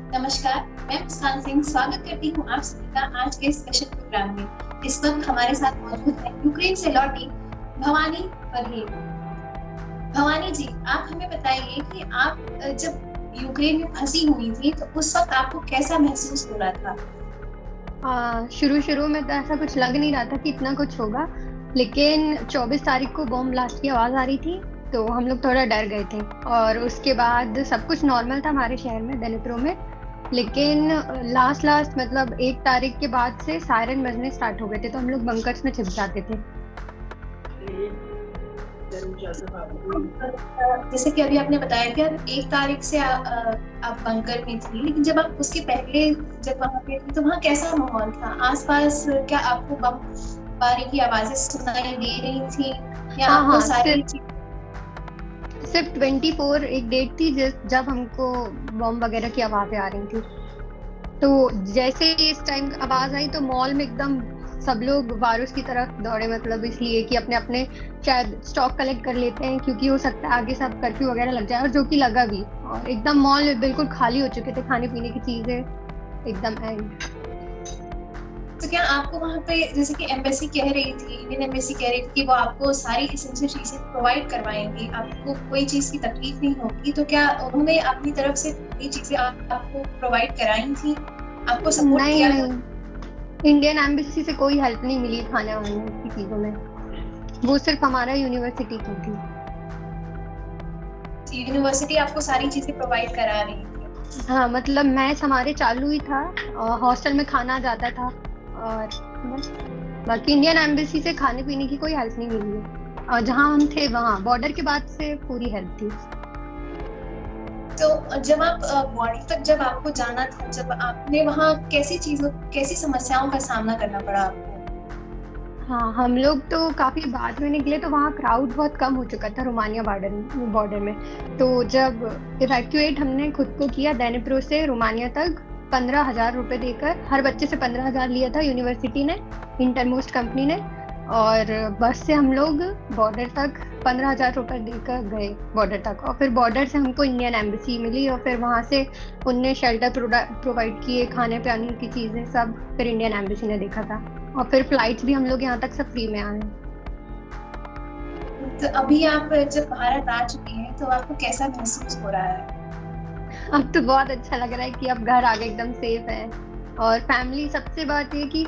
नमस्कार, मैं मुस्कान सिंह स्वागत करती हूँ आप सभी का आज के स्पेशल प्रोग्राम में। इस वक्त हमारे साथ मौजूद है यूक्रेन से लौटी भवानी बघेल। भवानी जी, आप हमें बताइए कि आप जब यूक्रेन में फंसी हुई थी तो उस वक्त आपको कैसा महसूस हो रहा था? शुरू शुरू में तो ऐसा कुछ लग नहीं रहा था कि इतना कुछ होगा। लेकिन 24 तारीख को बॉम्ब ब्लास्ट की आवाज आ रही थी, तो हम लोग थोड़ा डर गए थे। और उसके बाद सब कुछ नॉर्मल था हमारे शहर में, दनिप्रो में। लेकिन लास्ट लास्ट मतलब 1 तारीख के बाद से सायरन बजने स्टार्ट हो गए थे, तो हम लोग बंकर्स में छिप जाते थे। जैसे कि अभी आपने बताया कि आप 1 तारीख से आप बंकर में थी, लेकिन जब आप उसके पहले जब वहां पे थी तो वहां कैसा माहौल था आसपास? क्या आपको बमबारी की आवाजें सुनाई दे रही थी या हाँ आपको हाँ, सारी सिर्फ 24 एक डेट थी जब हमको बॉम्ब वगैरह की आवाजें आ रही थी। तो जैसे ही इस टाइम आवाज आई तो मॉल में एकदम सब लोग वारुस की तरफ दौड़े, मतलब इसलिए कि अपने अपने शायद स्टॉक कलेक्ट कर लेते हैं, क्योंकि हो सकता है आगे सब कर्फ्यू वगैरह लग जाए, और जो कि लगा भी। और एकदम मॉल बिल्कुल खाली हो चुके थे, खाने पीने की चीजें एकदम एंड। तो क्या आपको वहां पे जैसे कि एम्बेसी कह रही थी, इंडियन एम्बेसी कह रही थी कि वो आपको सारी एसेंशियल चीजें प्रोवाइड करवाएंगी, आपको कोई चीज की तकलीफ नहीं होगी, तो क्या उन्होंने अपनी तरफ से ये चीजें आपको प्रोवाइड कराई थी, आपको सपोर्ट नहीं किया था? नहीं, इंडियन एम्बेसी से कोई हेल्प नहीं मिली खाने वाने की चीजों में। वो सिर्फ हमारा यूनिवर्सिटी की थी। यूनिवर्सिटी आपको सारी चीजें प्रोवाइड करा रही थी? हाँ मतलब मैच हमारे चालू ही था, हॉस्टल में खाना जाता था। और बस, बाकी इंडियन एम्बेसी से खाने पीने की कोई हेल्प नहीं मिली है। और जहाँ हम थे वहाँ बॉर्डर के बाद से पूरी हेल्प थी। तो जब आप बॉर्डर तक जब आपको जाना था, जब आपने वहाँ कैसी समस्याओं का सामना करना पड़ा आपको? हाँ, हम लोग तो काफी बाद में निकले, तो वहाँ क्राउड बहुत कम हो चुका था रोमानिया बॉर्डर बॉर्डर में। तो जब इवैक्यूएट हमने खुद को किया डैनिप्रो से रोमानिया तक, 15,000 रुपए देकर, हर बच्चे से 15,000 लिया था यूनिवर्सिटी ने, इंटरमोस्ट कंपनी ने। और बस से हम लोग बॉर्डर तक 15,000 रुपए देकर गए बॉर्डर तक, और फिर बॉर्डर से हमको इंडियन एम्बेसी मिली, और फिर वहां से उनने शेल्टर प्रोवाइड किए, खाने पाने की चीजें सब फिर इंडियन एम्बेसी ने देखा था। और फिर फ्लाइट्स भी हम लोग यहाँ तक सब फ्री में आए। तो अभी आप जब भारत आ चुके हैं तो आपको कैसा महसूस हो रहा है? अब तो बहुत अच्छा लग रहा है कि अब घर आके एकदम सेफ है। और फैमिली, सबसे बात ये कि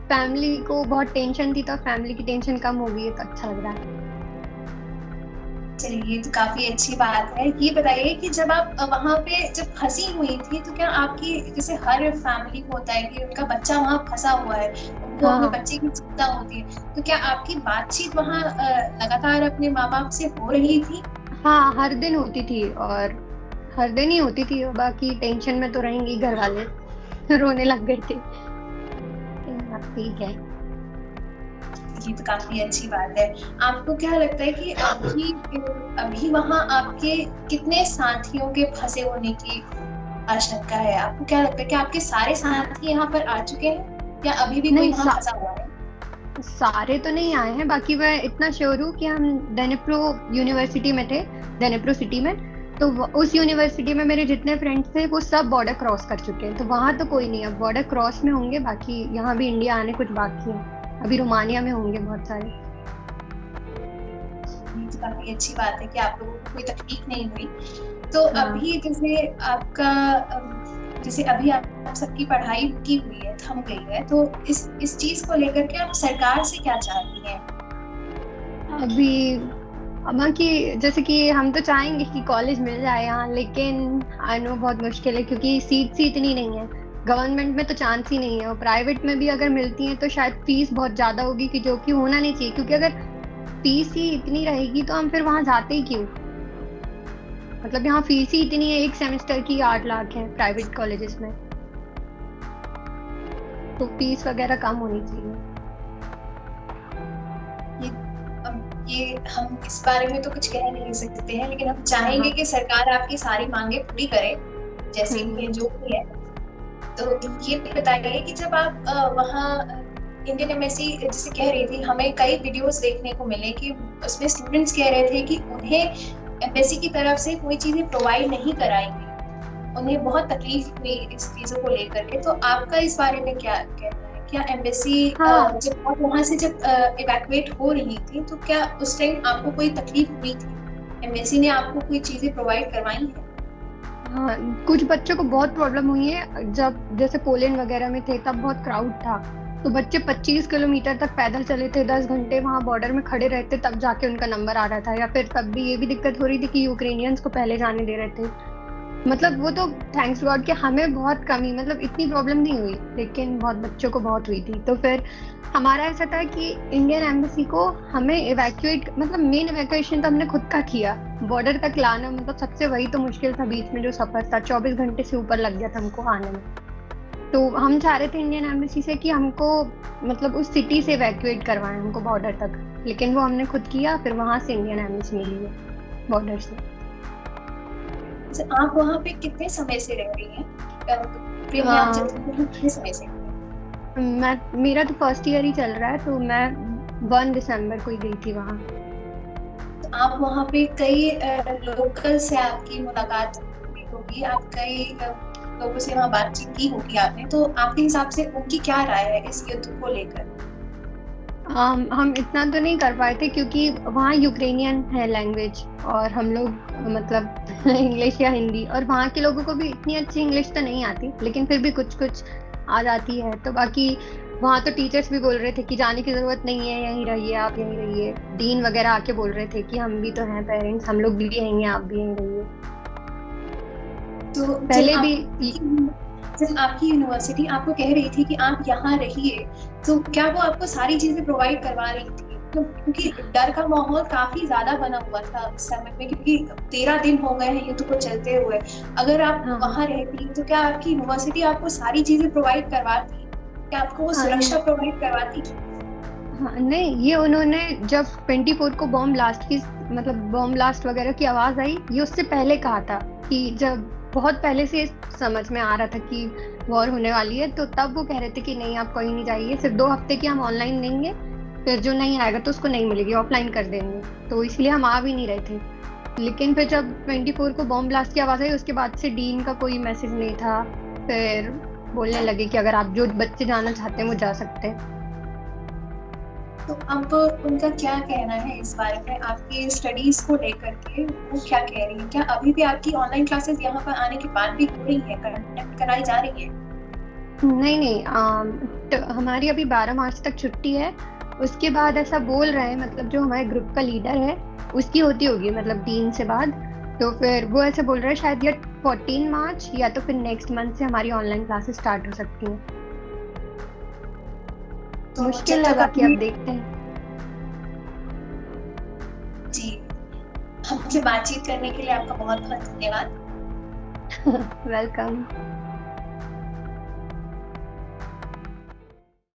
फैमिली को बहुत टेंशन थी, तो फैमिली की टेंशन कम हो गई है, तो अच्छा लग रहा है। चलिए, ये तो काफी अच्छी बात है। ये बताइए कि जब आप वहां पे जब फंसी हुई थी तो क्या आपकी, जैसे हर फैमिली को होता है कि उनका बच्चा वहां फंसा हुआ है, उनको हाँ अपने हाँ। बच्चे की चिंता होती है, तो क्या आपकी बातचीत वहां लगातार अपने माँ बाप से हो रही थी? हाँ, हर दिन होती थी, और हर दिन ही होती थी। बाकी टेंशन में तो रहेंगे घर वाले, रोने लग गए थे। ठीक है। ये तो काफी अच्छी बात है। आपको क्या लगता है कि अभी अभी वहां आपके कितने साथियों के फंसे होने की आशंका है? आपको क्या लगता है कि आपके सारे साथी यहाँ पर आ चुके हैं या अभी भी कोई नहीं, वहां फंसा हुआ है? सारे तो नहीं आए हैं। बाकी मैं इतना श्योर हूँ कि हम डेनिप्रो यूनिवर्सिटी में थे, डेनिप्रो सिटी में। तो उस यूनिवर्सिटी में मेरे जितने फ्रेंड्स थे वो सब बॉर्डर क्रॉस कर चुके हैं, तो वहां तो कोई नहीं, अब बॉर्डर क्रॉस में होंगे। बाकी यहाँ भी इंडिया आने कुछ बाकी है, अभी रोमानिया में होंगे बहुत सारे। ये तो काफी अच्छी बात है कि आप लोगों को कोई तकलीफ नहीं हुई। तो हाँ। अभी जैसे आपका जैसे अभी आप सबकी पढ़ाई रुकी हुई है, थम गई है, तो इस चीज को लेकर के आप सरकार से क्या चाहती हैं? अभी अब कि जैसे कि हम तो चाहेंगे कि कॉलेज मिल जाए यहाँ, लेकिन आई नो बहुत मुश्किल है, क्योंकि सीट ही इतनी नहीं है। गवर्नमेंट में तो चांस ही नहीं है, और प्राइवेट में भी अगर मिलती है तो शायद फीस बहुत ज्यादा होगी, कि जो कि होना नहीं चाहिए, क्योंकि अगर फीस ही इतनी रहेगी तो हम फिर वहां जाते ही क्यों। मतलब यहाँ फीस ही इतनी है, एक सेमेस्टर की 8 लाख है प्राइवेट कॉलेजेस में, तो फीस वगैरह कम होनी चाहिए। ये ये हम इस बारे में तो कुछ कह नहीं सकते हैं, लेकिन हम हाँ चाहेंगे हाँ। कि सरकार आपकी सारी मांगे पूरी करे, जैसी भी है, हम्म। जो भी है। तो ये बताइए कि जब आप वहाँ इंडियन एम्बेसी जिसे कह रही थी, हमें कई वीडियोस देखने को मिले कि उसमें स्टूडेंट्स कह रहे थे कि उन्हें एम्बेसी की तरफ से कोई चीजें प्रोवाइड नहीं कराई गई, उन्हें बहुत तकलीफ हुई इस चीजों को लेकर के, तो आपका इस बारे में क्या कहना है? क्या एम्बेसी हाँ जब आप वहां से जब इवैक्यूएट हो रही थी, तो क्या उस टाइम आपको कोई तकलीफ हुई थी? एम्बेसी ने आपको कोई चीजें प्रोवाइड करवाई है? हाँ, कुछ बच्चों को बहुत प्रॉब्लम हुई है। जब जैसे पोलैंड वगैरह में थे तब बहुत क्राउड था, तो बच्चे 25 किलोमीटर तक पैदल चले थे, 10 घंटे वहां बॉर्डर में खड़े रहते तब जाके उनका नंबर आ रहा था। या फिर तब भी ये भी दिक्कत हो रही थी कि यूक्रेनियंस को पहले जाने दे रहे थे। मतलब वो तो थैंक्स गॉड कि हमें बहुत कमी, मतलब इतनी प्रॉब्लम नहीं हुई, लेकिन बहुत बच्चों को बहुत हुई थी। तो फिर हमारा ऐसा था कि इंडियन एम्बेसी को हमें इवैक्यूएट, मतलब मेन इवैक्यूएशन तो हमने खुद का किया। बॉर्डर तक लाना मतलब सबसे वही तो मुश्किल था, बीच में जो सफर था 24 घंटे से ऊपर लग गया था हमको आने में। तो हम चाह रहे थे इंडियन एम्बेसी से कि हमको मतलब उस सिटी से इवैक्यूएट करवाएं हमको बॉर्डर तक, लेकिन वो हमने खुद किया। फिर वहां से इंडियन एम्बेसी मिली है बॉर्डर से। अच्छा, आप वहां पे कितने समय से रह रही हैं? यूक्रेन में आप जब हाँ, थी तो कितने समय से? मैं मेरा तो फर्स्ट ईयर ही चल रहा है, तो मैं 1 दिसंबर को ही गई थी वहाँ। तो आप वहाँ पे कई लोकल से आपकी मुलाकात हुई होगी, आप कई लोगों से वहाँ बातचीत की होगी आपने, तो आपके हिसाब से उनकी क्या राय है इस युद्ध को लेकर? हम इतना तो नहीं कर पाए थे क्योंकि वहाँ यूक्रेनियन है लैंग्वेज, और हम लोग मतलब इंग्लिश या हिंदी, और वहाँ के लोगों को भी इतनी अच्छी इंग्लिश तो नहीं आती, लेकिन फिर भी कुछ कुछ आ जाती है। तो बाकी वहाँ तो टीचर्स भी बोल रहे थे कि जाने की जरूरत नहीं है, यहीं रहिए, आप यहीं रहिए। डीन वगैरह आके बोल रहे थे कि हम भी तो हैं पेरेंट्स, हम लोग भी यहीं हैं, आप भी यहीं रहिए। तो पहले भी। जब आपकी यूनिवर्सिटी आपको कह रही थी कि आप यहाँ रहिए, तो क्या वो आपको सारी चीजें प्रोवाइड करवा रही थी? क्योंकि डर का माहौल काफी ज्यादा बना हुआ था उस समय में, क्योंकि 13 दिन हो गए हैं युद्ध को चलते हुए। अगर आप हाँ हाँ वहां रहती तो क्या आपकी यूनिवर्सिटी आपको सारी चीजें प्रोवाइड करवाती? क्या आपको वो हाँ सुरक्षा प्रोवाइड करवाती? हाँ, नहीं, ये उन्होंने जब 24 को बॉम्ब ब्लास्ट की, मतलब बॉम्ब ब्लास्ट वगैरह की आवाज आई, ये उससे पहले कहा था कि जब बहुत पहले से समझ में आ रहा था कि वॉर होने वाली है, तो तब वो कह रहे थे कि नहीं आप कहीं नहीं जाइए, सिर्फ 2 हफ्ते की हम ऑनलाइन देंगे, फिर जो नहीं आएगा तो उसको नहीं मिलेगी, ऑफलाइन कर देंगे। तो इसलिए हम आ भी नहीं रहे थे। लेकिन फिर जब 24 को बॉम्ब ब्लास्ट की आवाज आई, उसके बाद से डीन का कोई मैसेज नहीं था। फिर बोलने लगे कि अगर आप जो बच्चे जाना चाहते हैं वो जा सकते हैं। तो अब उनका क्या कहना है इस बारे में, आपकी स्टडीज को लेकर के वो क्या कह रही है? क्या अभी भी आपकी ऑनलाइन क्लासेस यहाँ पर आने के बाद भी हो रही है, कंडक्ट कराई जा रही है? नहीं नहीं, तो हमारी अभी 12 मार्च तक छुट्टी है। उसके बाद ऐसा बोल रहे हैं, मतलब जो हमारे ग्रुप का लीडर है उसकी होती होगी, मतलब 3 से बाद। तो फिर वो ऐसे बोल रहे हैं शायद या 14 मार्च या तो फिर नेक्स्ट मंथ से हमारी ऑनलाइन क्लासेस स्टार्ट हो सकती हैं। तो जब मुश्किल है, तक बाकी अपनी अब देखते हैं। जी, हमसे बातचीत करने के लिए आपका बहुत बहुत धन्यवाद। वेलकम।